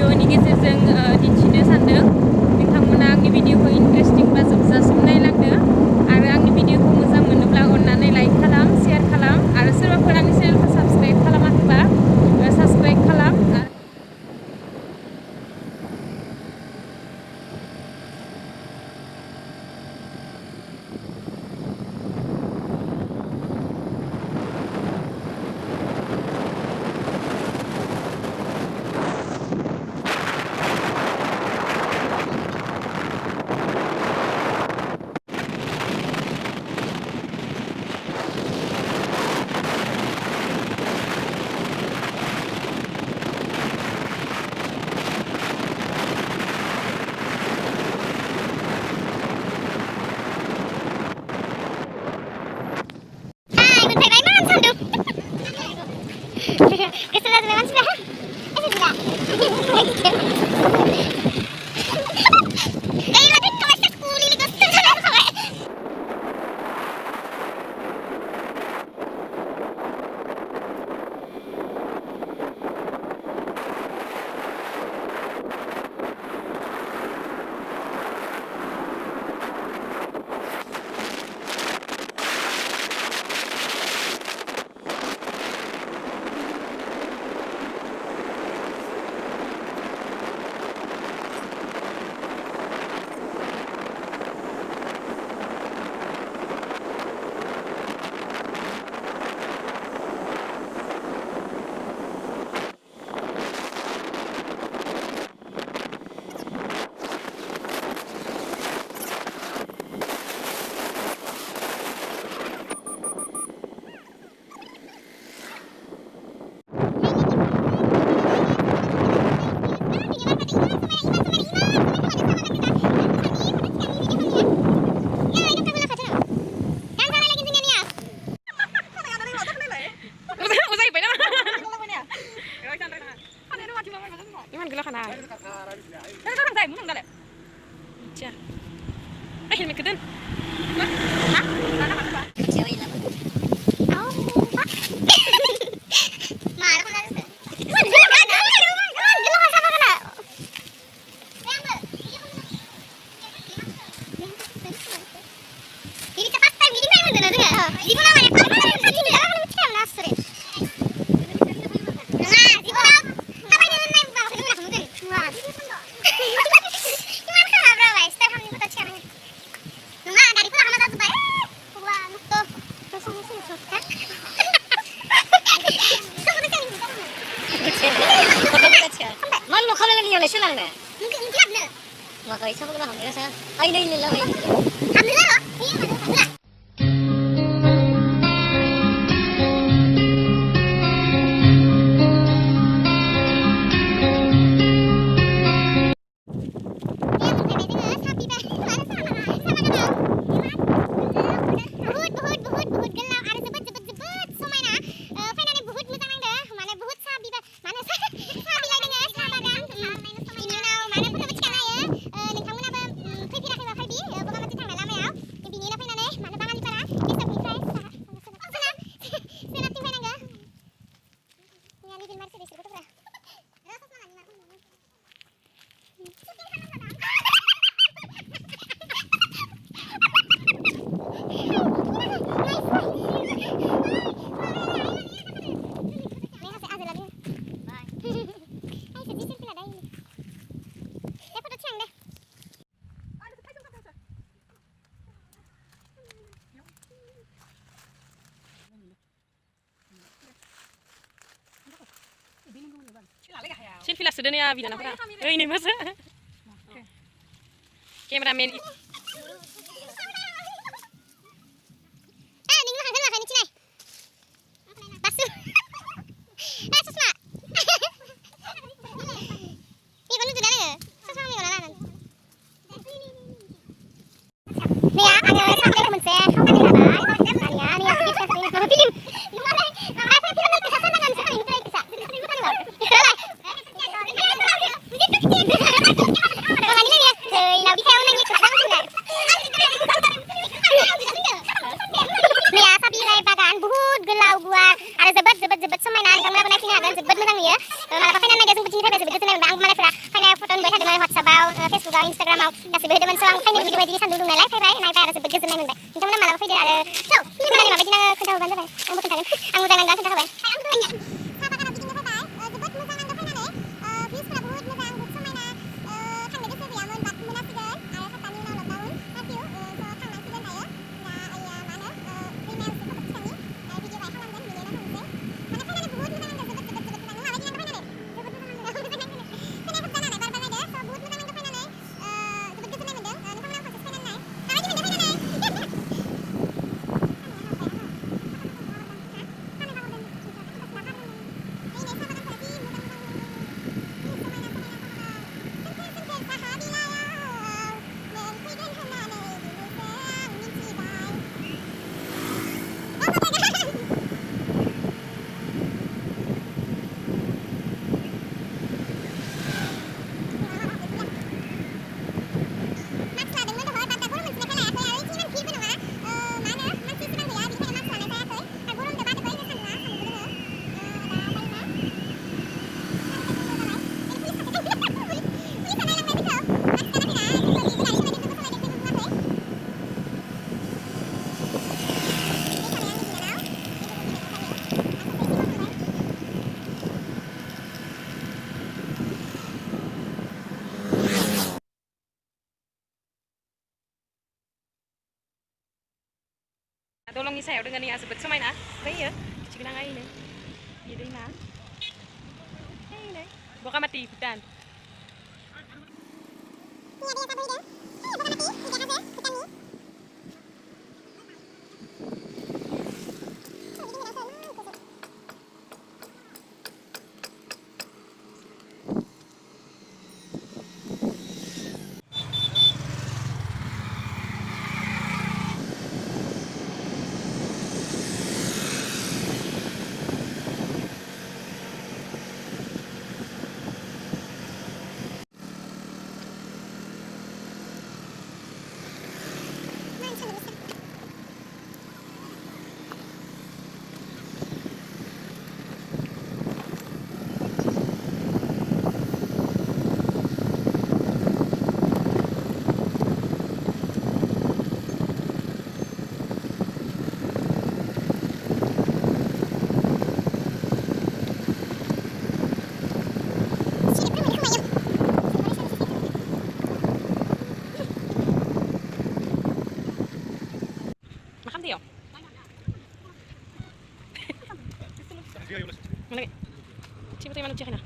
भिडिअनि गेजेरजों दिन्थिनो सानदों। नोंथांमोना आंनि भिडिअखौ इन्टारेस्टिं बा जोबजासिम नायलांदो आरो आंनि भिडिअखौ मोजां मोनोब्ला अननानै लाइक खालाम, शेयार खालाम आरो सोरबाफोर आंनि चेनेलखौ साबस्क्राइब खालामाखैबा साबस्क्राइब खालाम। Selfie lah sudah nih ya, video apa? Ini mas. Kameramen. Somaina, somaina, somaina, somaina, somaina, somaina, somaina, somaina, somaina, somaina, somaina, somaina, somaina, फेसबुकाव इन्स्टाग्रामाव गासिबो होदोंमोन स' आं फाइनेलि भिडिअ बायदि सान्दुं दुंनायलाय फैबाय नायबाय आरो जोबोद गोजोननाय मोनबाय नोंथांमोना मालाबा फैदो आरो फिल्मफोरनि माबायदि नाङो खोन्थाहरबानो जाबाय आंबो खोन्थागोन आं मोजां नांदों खोन्थाखाबाय साहा बागानाव गिदिंनो फैबाय जोबोद मोजां नांदों फैनानै भिउसफोरा बुहुद मोजां बुहुद समायना थांनो गोसो गैयामोन बाट मोनासिगोन आरो सातथानि उनाव लकडाउन कारफिउ स' थांनांसिगोन दायो दा आइया मा होनो दैमायाव एसे फट' थिखांनि भिडिअ बाय खालामगोन बिनि उनाव थांनोसै माने फैनानै बुहुद मोजां नांदों जोबोद मोजां नों माबायदि नांदों फैनानै जोबोद मोजां नांदों फैनाय खोबजानानै बार बारनायदो स' बुहुद मोजां नांदों फैनानै जोबोद गोजोननाय मोनदों नोंथांमोना खनसे फैनानै नाय माबायदि मोनदों फैनानै दलंनि सायाव दोङो नै जोबोद समायना बैयो थगना आइनो बे दैमा बगामाति Bhutan Dia. Mana? Cium tu mana cakap na?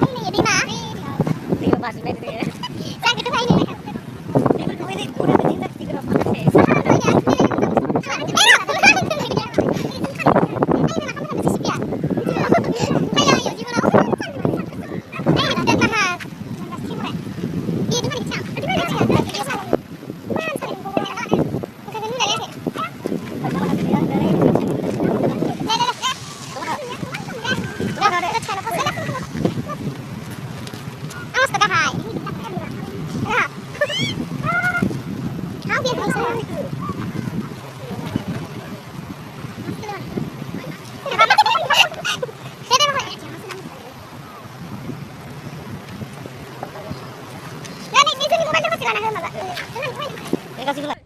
Ini di mana? Di bawah sini tu. Saya kita ini. Ini tu ini udah ada di tiga orang pakai. Saha tu ya. Orang kecil lah.